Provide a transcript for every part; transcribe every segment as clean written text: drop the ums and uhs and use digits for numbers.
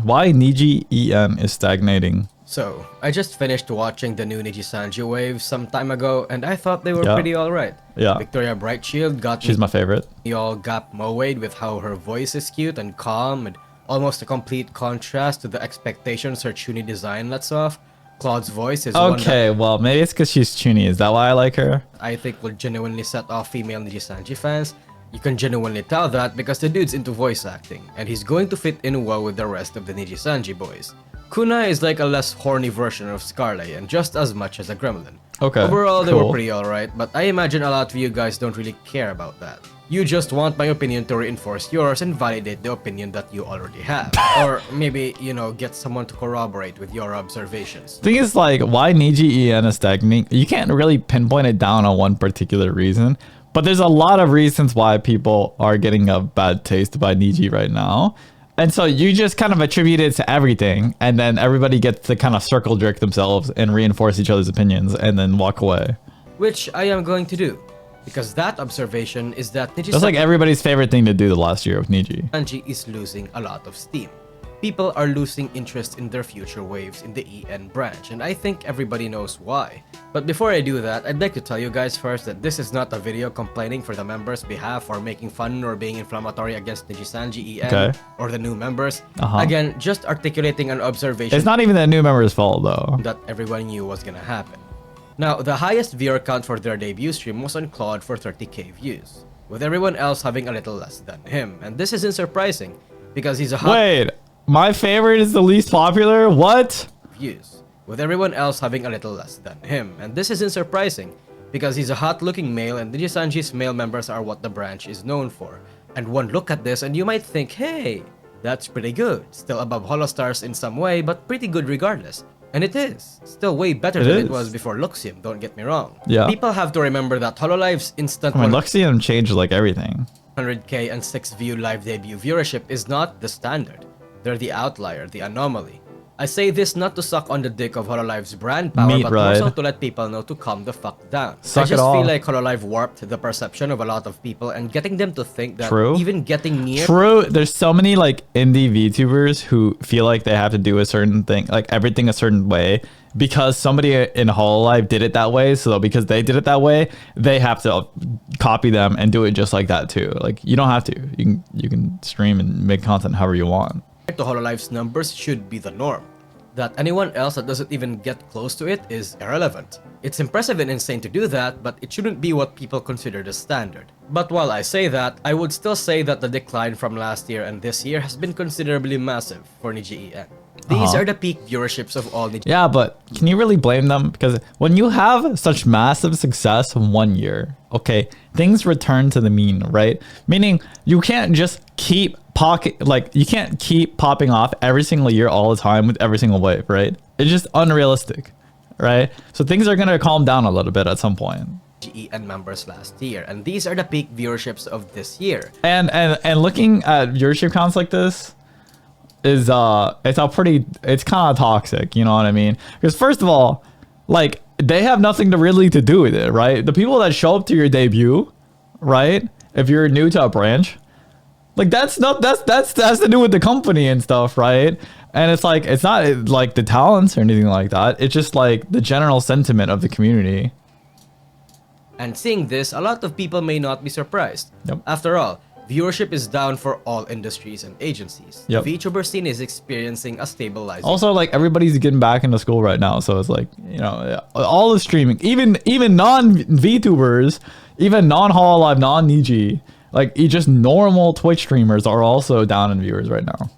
Why Niji EN is stagnating. So, I just finished watching the new NIjisanji wave some time ago, and I thought they were Yeah. pretty alright. Yeah. Victoria Brightshield got She's my favorite. me all gap mowed with how her voice is cute and calm, and almost a complete contrast to the expectations her Chuni design lets off. Claude's voice is one Okay, well, maybe it's because she's Chuni. Is that why I like her? that I think will genuinely set off female NIjisanji fans. You can genuinely tell that because the dude's into voice acting, and he's going to fit in well with the rest of the NIjisanji boys. Kuna is like a less horny version of Scarlet and just as much as a gremlin. Okay, Overall, they were cool. pretty alright, but I imagine a lot of you guys don't really care about that. You just want my opinion to reinforce yours and validate the opinion that you already have. Or maybe, you know, get someone to corroborate with your observations. Thing is, like, why Niji EN is stagnating? You can't really pinpoint it down on one particular reason, but there's a lot of reasons why people are getting a bad taste by Niji right now. And so you just kind of attribute it to everything, and then everybody gets to kind of circle jerk themselves and reinforce each other's opinions and then walk away. Which I am going to do. Because that observation is that That's like everybody's favorite thing to do the last year with Niji. NIjisanji is losing a lot of steam. People are losing interest in their future waves in the EN branch, and I think everybody knows why. But before I do that, I'd like to tell you guys first that this is not a video complaining for the members' behalf or making fun or being inflammatory against NIjisanji EN or the new members. Again, just articulating an observation It's not even the new member's fault though. that everyone knew was gonna happen. Now, the highest viewer count for their debut stream was on Claude for 30k views, with everyone else having a little less than him, and this isn't surprising, because he's a hot Wait, my favorite is the least popular? What? views, with everyone else having a little less than him, and this isn't surprising, because he's a hot-looking male and NIjisanji's male members are what the branch is known for. And one look at this and you might think, hey, that's pretty good, still above Holostars in some way, but pretty good regardless. And it is. Still way better than it was before Luxiem, don't get me wrong. Yeah. People have to remember that Hololive's instant I mean, Luxiem changed like everything. 100k and 6 view live debut viewership is not the standard. They're the outlier, the anomaly. I say this not to suck on the dick of Hololive's brand power, Meat but ride. also to let people know to calm the fuck down. Suck I it just all. feel like Hololive warped the perception of a lot of people and getting them to think that True. even getting near True, there's so many like indie VTubers who feel like they have to do a certain thing, like everything a certain way, because somebody in Hololive did it that way. So because they did it that way, they have to copy them and do it just like that too. Like you don't have to. You can stream and make content however you want. to Hololive's numbers should be the norm. That anyone else that doesn't even get close to it is irrelevant. It's impressive and insane to do that, but it shouldn't be what people consider the standard. But while I say that, I would still say that the decline from last year and this year has been considerably massive for Niji EN. These are the peak viewerships of all Niji. Yeah, but can you really blame them? Because when you have such massive success in 1 year, okay, things return to the mean, right? Meaning you can't just keep you can't keep popping off every single year all the time with every single wave, right? It's just unrealistic, right? So things are gonna calm down a little bit at some point. EN members last year, and these are the peak viewerships of this year. And looking at viewership counts like this is it's kind of toxic, you know what I mean? Because first of all, like they have nothing to do with it, right? The people that show up to your debut, right? If you're new to a branch, like that's to do with the company and stuff, right? And it's like it's not like the talents or anything like that. It's just like the general sentiment of the community. And seeing this, a lot of people may not be surprised. Yep. After all, viewership is down for all industries and agencies. Yep. The VTuber scene is experiencing a stabilizing. Also, like everybody's getting back into school right now, so it's like, you know, all the streaming, even non VTubers, even non Hololive, non Niji, like just normal Twitch streamers are also down in viewers right now.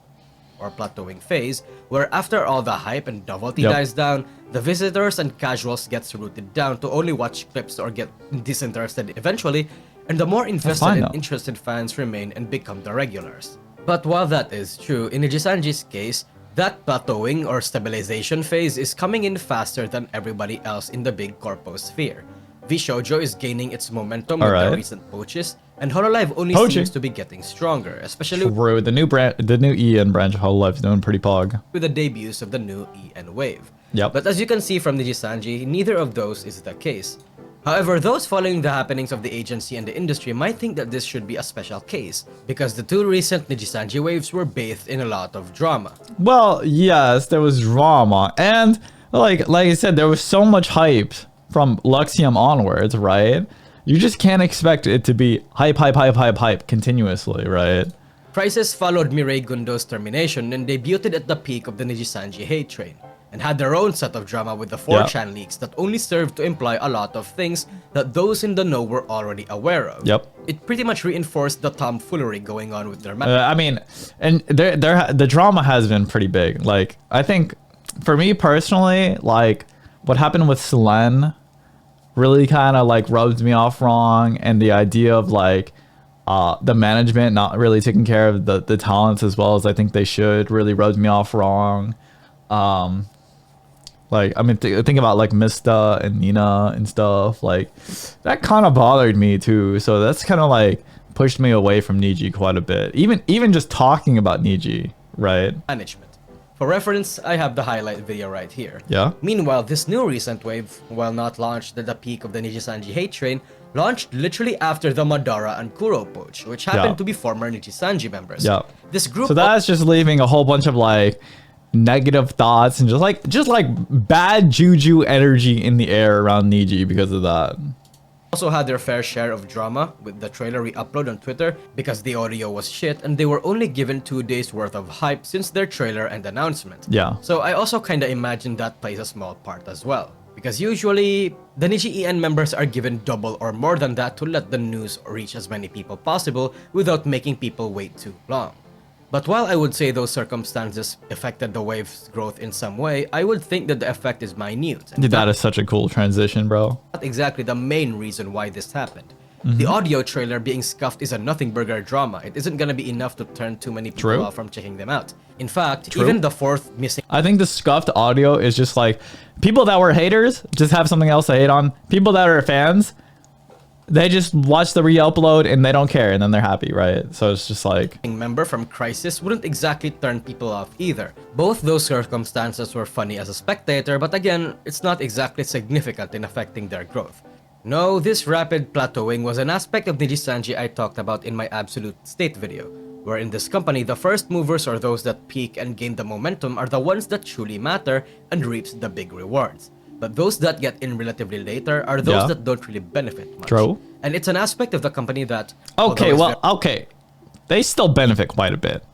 or plateauing phase, where after all the hype and novelty dies down, the visitors and casuals gets rooted down to only watch clips or get disinterested eventually, and the more invested and interested fans remain and become the regulars. But while that is true, in NIjisanji's case, that plateauing or stabilization phase is coming in faster than everybody else in the big corpo sphere. V-Shoujo is gaining its momentum with the recent poaches, and Hololive only seems to be getting stronger, especially the new EN branch of Hololive is doing pretty pog with the debuts of the new EN wave. Yep. But as you can see from NIjisanji, neither of those is the case. However, those following the happenings of the agency and the industry might think that this should be a special case, because the two recent Nijisanji waves were bathed in a lot of drama. Well, yes, there was drama, and like I said, there was so much hype from Luxiem onwards, right? You just can't expect it to be hype continuously, right? Crisis followed Mirai Gundo's termination and debuted at the peak of the Nijisanji hate train, and had their own set of drama with the 4chan leaks that only served to imply a lot of things that those in the know were already aware of. It pretty much reinforced the tomfoolery going on with their I mean, and the drama has been pretty big. Like, I think, for me personally, like, what happened with Selen really kind of like rubbed me off wrong, and the idea of like the management not really taking care of the talents as well as I think they should really rubbed me off wrong. Like, I mean, think about like Mista and Nina and stuff, like that kind of bothered me too. So that's kind of like pushed me away from Niji quite a bit. Even just talking about Niji, right? Management. For reference, I have the highlight video right here. Yeah. Meanwhile, this new recent wave, while not launched at the peak of the Nijisanji hate train, launched literally after the Madara and Kuro poach, which happened to be former Nijisanji members. Yeah. This group. So that's just leaving a whole bunch of like negative thoughts and just like bad juju energy in the air around Niji because of that. Also had their fair share of drama with the trailer re-upload on Twitter because the audio was shit and they were only given 2 days worth of hype since their trailer and announcement. Yeah. So I also kinda imagine that plays a small part as well. Because usually, the Niji EN members are given double or more than that to let the news reach as many people possible without making people wait too long. But while I would say those circumstances affected the wave's growth in some way, I would think that the effect is minute. That is such a cool transition, bro. Not exactly the main reason why this happened. The audio trailer being scuffed is a nothing burger drama. It isn't gonna be enough to turn too many people off from checking them out. In fact, even the fourth missing... I think the scuffed audio is just like, people that were haters just have something else to hate on. People that are fans, they just watch the re-upload and they don't care and then they're happy, right? So it's just like... member from Crisis wouldn't exactly turn people off either. Both those circumstances were funny as a spectator, but again, it's not exactly significant in affecting their growth. No, this rapid plateauing was an aspect of Nijisanji I talked about in my Absolute State video, where in this company, the first movers or those that peak and gain the momentum are the ones that truly matter and reaps the big rewards. But those that get in relatively later are those that don't really benefit much. True. And it's an aspect of the company that... Okay, well, okay. They still benefit quite a bit.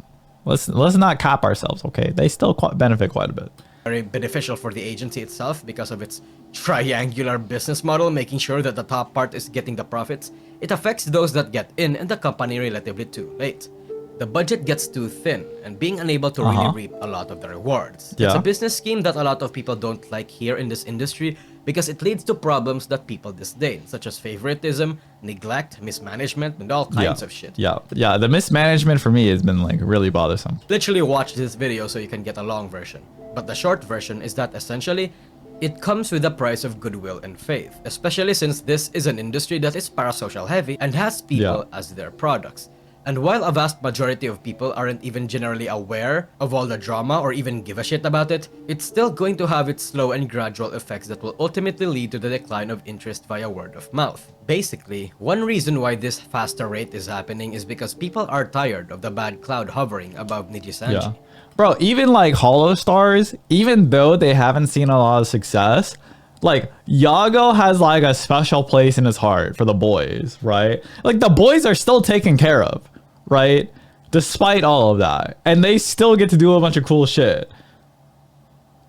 Let's not cap ourselves, okay? They still benefit quite a bit. Very beneficial for the agency itself because of its triangular business model, making sure that the top part is getting the profits. It affects those that get in and the company relatively too late. The budget gets too thin and being unable to really reap a lot of the rewards. It's a business scheme that a lot of people don't like here in this industry because it leads to problems that people disdain, such as favoritism, neglect, mismanagement, and all kinds of shit. Yeah, the mismanagement for me has been like really bothersome. Literally watch this video so you can get a long version. But the short version is that essentially, it comes with the price of goodwill and faith, especially since this is an industry that is parasocial heavy and has people as their products. And while a vast majority of people aren't even generally aware of all the drama or even give a shit about it, it's still going to have its slow and gradual effects that will ultimately lead to the decline of interest via word of mouth. Basically, one reason why this faster rate is happening is because people are tired of the bad cloud hovering above Nijisanji. Yeah. Bro, even like Hollow Stars, even though they haven't seen a lot of success, like Yago has like a special place in his heart for the boys, right? Like the boys are still taken care of, right? Despite all of that. And they still get to do a bunch of cool shit.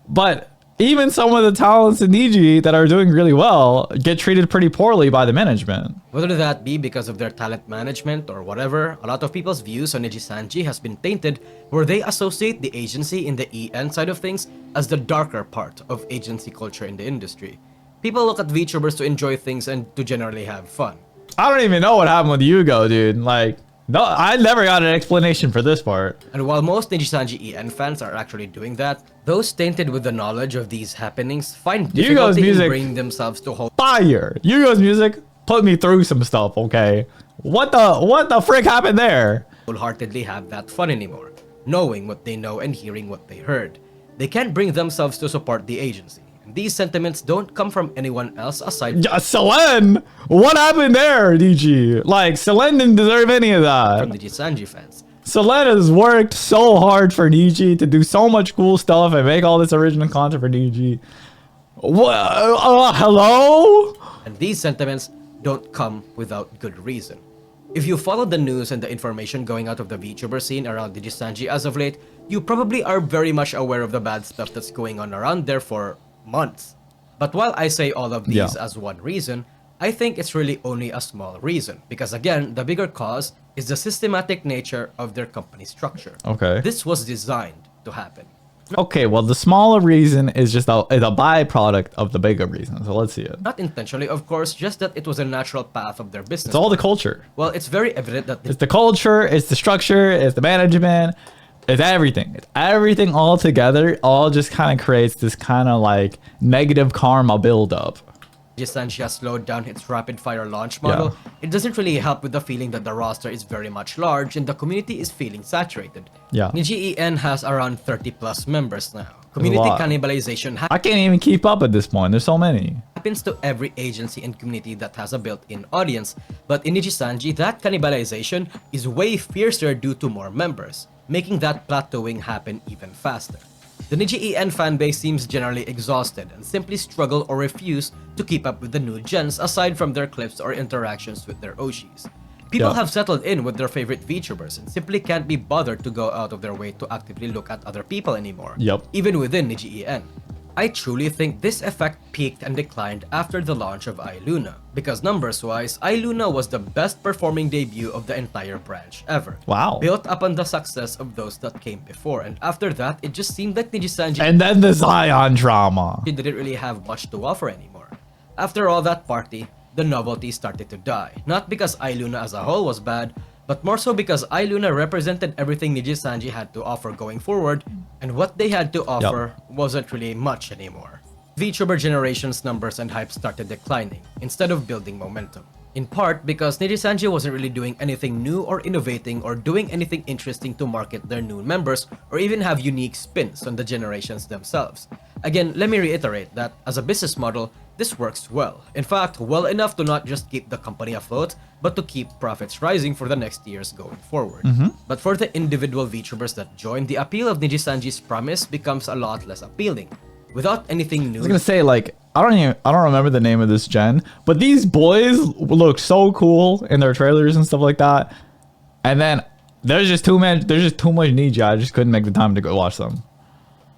But even some of the talents in Niji that are doing really well get treated pretty poorly by the management. Whether that be because of their talent management or whatever, a lot of people's views on Nijisanji has been tainted where they associate the agency in the EN side of things as the darker part of agency culture in the industry. People look at VTubers to enjoy things and to generally have fun. I don't even know what happened with Yugo, dude. Like, no, I never got an explanation for this part. And while most Nijisanji EN fans are actually doing that, those tainted with the knowledge of these happenings find difficulty in bringing themselves to hold fire. Yugo's music put me through some stuff, okay? What the frick happened there? Wholeheartedly have that fun anymore, knowing what they know and hearing what they heard. They can't bring themselves to support the agency. And these sentiments don't come from anyone else aside Yeah, Selen! What happened there, Niji? Like, Selen didn't deserve any of from that. Nijisanji fans. Selen has worked so hard for Niji to do so much cool stuff and make all this original content for Niji. What? Hello? And these sentiments don't come without good reason. If you follow the news and the information going out of the VTuber scene around Nijisanji as of late, you probably are very much aware of the bad stuff that's going on around there for months. But while I say all of these as one reason, I think it's really only a small reason. Because again, the bigger cause is the systematic nature of their company structure. Okay. This was designed to happen. Okay, well, the smaller reason is just a byproduct of the bigger reason. So let's see it. Not intentionally, of course, just that it was a natural path of their business. It's all the culture. Well, it's very evident that It's the culture, it's the structure, it's the management, it's everything. It's everything all together, all just kind of creates this kind of like negative karma buildup. Nijisanji has slowed down its rapid-fire launch model. It doesn't really help with the feeling that the roster is very much large and the community is feeling saturated. Yeah. Niji EN has around 30 plus members now. Community lot. cannibalization I can't even keep up at this point. There's so many. happens to every agency and community that has a built-in audience. But in Nijisanji, that cannibalization is way fiercer due to more members, making that plateauing happen even faster. The Niji EN fanbase seems generally exhausted and simply struggle or refuse to keep up with the new gens aside from their clips or interactions with their Oshis. People have settled in with their favorite VTubers and simply can't be bothered to go out of their way to actively look at other people anymore, even within Niji EN. I truly think this effect peaked and declined after the launch of iLuna, because numbers-wise, iLuna was the best performing debut of the entire branch ever. Wow. Built upon the success of those that came before, and after that, it just seemed like Nijisanji And then the Zion drama. didn't really have much to offer anymore. After all that party, the novelty started to die. Not because iLuna as a whole was bad, but more so because iLuna represented everything Nijisanji had to offer going forward, and what they had to offer wasn't really much anymore. VTuber generation's numbers and hype started declining, instead of building momentum. In part because Nijisanji wasn't really doing anything new or innovating or doing anything interesting to market their new members or even have unique spins on the generations themselves. Again, let me reiterate that as a business model, this works well. In fact, well enough to not just keep the company afloat, but to keep profits rising for the next years going forward. But for the individual VTubers that join, the appeal of Nijisanji's promise becomes a lot less appealing. Without anything new, I was gonna say, like, I don't remember the name of this gen, but these boys look so cool in their trailers and stuff like that. And then there's just too much Niji. I just couldn't make the time to go watch them.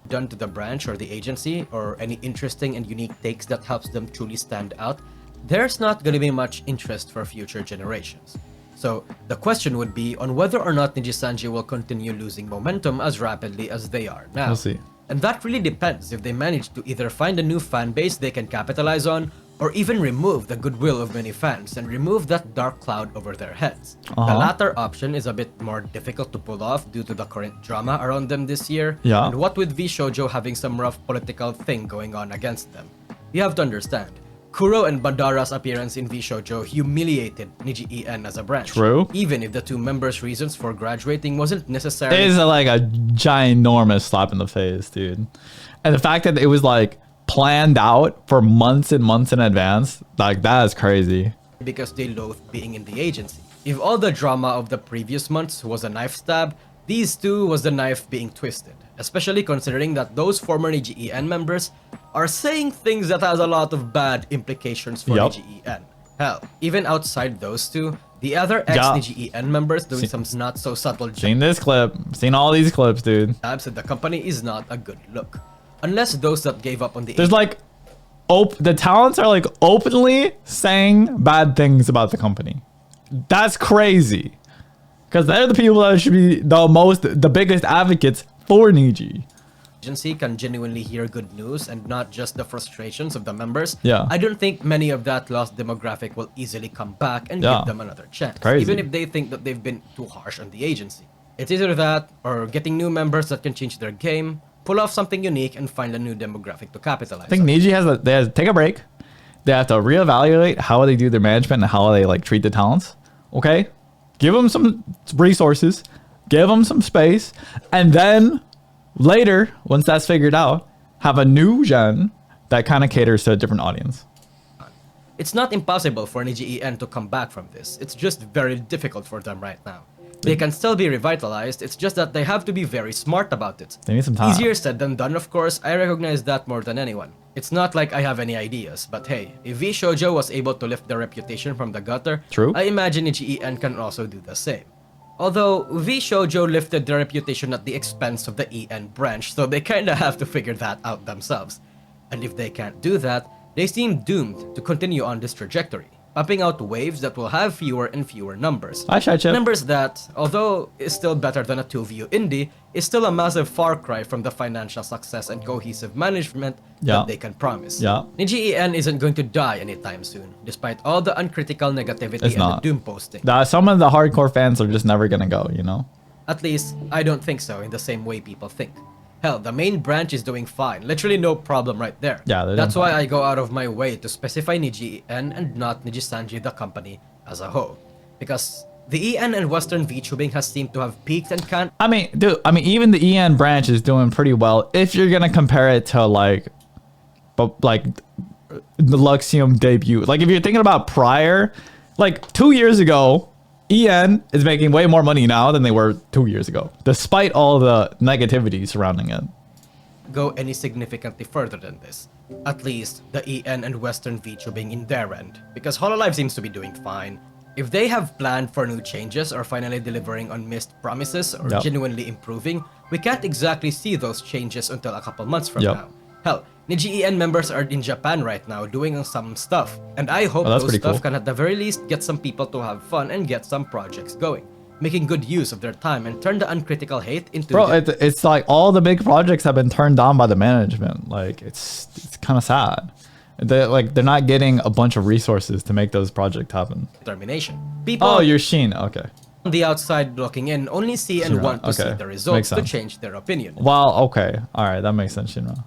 done to the branch or the agency, or any interesting and unique takes that helps them truly stand out, there's not gonna be much interest for future generations. So the question would be on whether or not Nijisanji will continue losing momentum as rapidly as they are now. We'll see. And that really depends if they manage to either find a new fan base they can capitalize on, or even remove the goodwill of many fans and remove that dark cloud over their heads. The latter option is a bit more difficult to pull off due to the current drama around them this year, and what with V-Shoujo having some rough political thing going on against them. You have to understand, Kuro and Bandara's appearance in V-Shoujo humiliated Niji EN as a branch. True. Even if the two members' reasons for graduating wasn't necessarily... It is like a ginormous slap in the face, dude. And the fact that it was like planned out for months and months in advance, like that is crazy. because they loathe being in the agency. If all the drama of the previous months was a knife stab, these two was the knife being twisted, especially considering that those former Niji EN members are saying things that has a lot of bad implications for Niji EN. Hell, even outside those two, the other ex-Niji EN members doing some not so subtle Seen this clip, seen all these clips, dude. jabs at the company is not a good look. Unless those that gave up on the There's like, the talents are like openly saying bad things about the company. That's crazy. Because they're the people that should be the biggest advocates for Niji. agency can genuinely hear good news and not just the frustrations of the members. Yeah. I don't think many of that lost demographic will easily come back and give them another chance, Crazy. even if they think that they've been too harsh on the agency. It's either that or getting new members that can change their game, pull off something unique, and find a new demographic to capitalize I think on. Niji they have to take a break. They have to reevaluate how they do their management and how they like treat the talents. Okay, give them some resources, give them some space, and then later, once that's figured out, have a new gen that kind of caters to a different audience. It's not impossible for Niji EN to come back from this. It's just very difficult for them right now. They can still be revitalized, it's just that they have to be very smart about it. They need some time. Easier said than done, of course, I recognize that more than anyone. It's not like I have any ideas, but hey, if V Shoujo was able to lift their reputation from the gutter, True. I imagine Niji EN can also do the same. Although, V Shoujo lifted their reputation at the expense of the EN branch, so they kinda have to figure that out themselves. And if they can't do that, they seem doomed to continue on this trajectory, pumping out waves that will have fewer and fewer numbers. Hi, Shai Chip. Numbers that, although is still better than a 2-view indie, is still a massive far cry from the financial success and cohesive management that they can promise. Niji EN isn't going to die anytime soon, despite all the uncritical negativity and the doom posting. Some of the hardcore fans are just never gonna go, you know? At least, I don't think so in the same way people think. Hell, the main branch is doing fine. Literally no problem right there. Yeah, that's why I go out of my way to specify Niji EN and not Nijisanji the company as a whole. Because the EN and Western VTubing has seemed to have peaked and can't... I mean, dude, even the EN branch is doing pretty well if you're gonna compare it to like the Luxiem debut. Like if you're thinking about prior, like 2 years ago, EN is making way more money now than they were 2 years ago, despite all the negativity surrounding it. Go any significantly further than this. At least the EN and Western VTubing in their end, because Hololive seems to be doing fine. If they have planned for new changes or finally delivering on missed promises or genuinely improving, we can't exactly see those changes until a couple months from now. Hell, Niji EN members are in Japan right now doing some stuff, and I hope those stuff can at the very least get some people to have fun and get some projects going, making good use of their time and turn the uncritical hate into... Bro, it's like all the big projects have been turned down by the management. Like it's kind of sad. They're not getting a bunch of resources to make those projects happen. Determination. People... Oh, you're Sheen. Okay. On the outside looking in only see and want to see the results to change their opinion. Well, okay. All right, that makes sense, Shinra.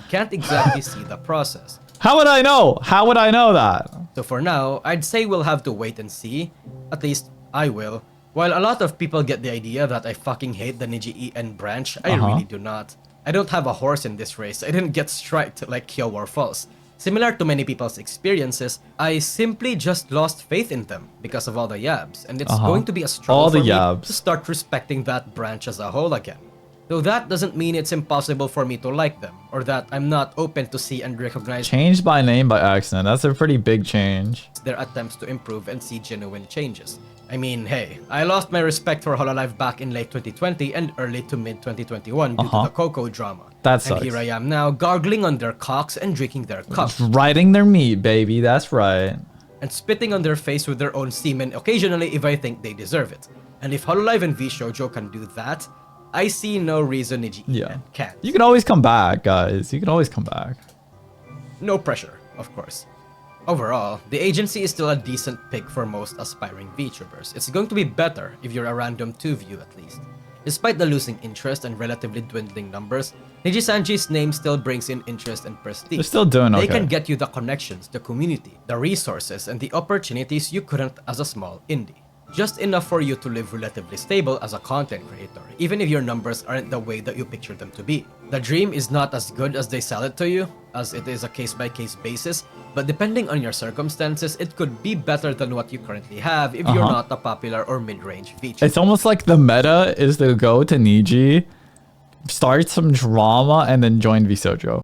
Can't exactly see the process. How would I know? How would I know that? So for now, I'd say we'll have to wait and see. At least, I will. While a lot of people get the idea that I fucking hate the Niji EN branch, I really do not. I don't have a horse in this race. I didn't get striked like Kyowa Falls. Similar to many people's experiences, I simply just lost faith in them because of all the yabs, and it's going to be a struggle for me to start respecting that branch as a whole again. Though that doesn't mean it's impossible for me to like them, or that I'm not open to see and recognize... Changed by name by accident. That's a pretty big change. ...their attempts to improve and see genuine changes. I mean, hey, I lost my respect for Hololive back in late 2020 and early to mid 2021 due to the Coco drama. That sucks. And here I am now, gargling on their cocks and drinking their cup. Riding their meat, baby. That's right. And spitting on their face with their own semen occasionally if I think they deserve it. And if Hololive and V Shoujo can do that, I see no reason Niji EN can't. You can always come back, guys. You can always come back. No pressure, of course. Overall, the agency is still a decent pick for most aspiring VTubers. It's going to be better if you're a random 2-view at least. Despite the losing interest and relatively dwindling numbers, Nijisanji's name still brings in interest and prestige. They're still doing okay. They can get you the connections, the community, the resources, and the opportunities you couldn't as a small indie. Just enough for you to live relatively stable as a content creator, even if your numbers aren't the way that you picture them to be. The dream is not as good as they sell it to you, as it is a case-by-case basis, but depending on your circumstances, it could be better than what you currently have if you're not a popular or mid-range VTuber. It's almost like the meta is to go to Niji, start some drama, and then join VSojo.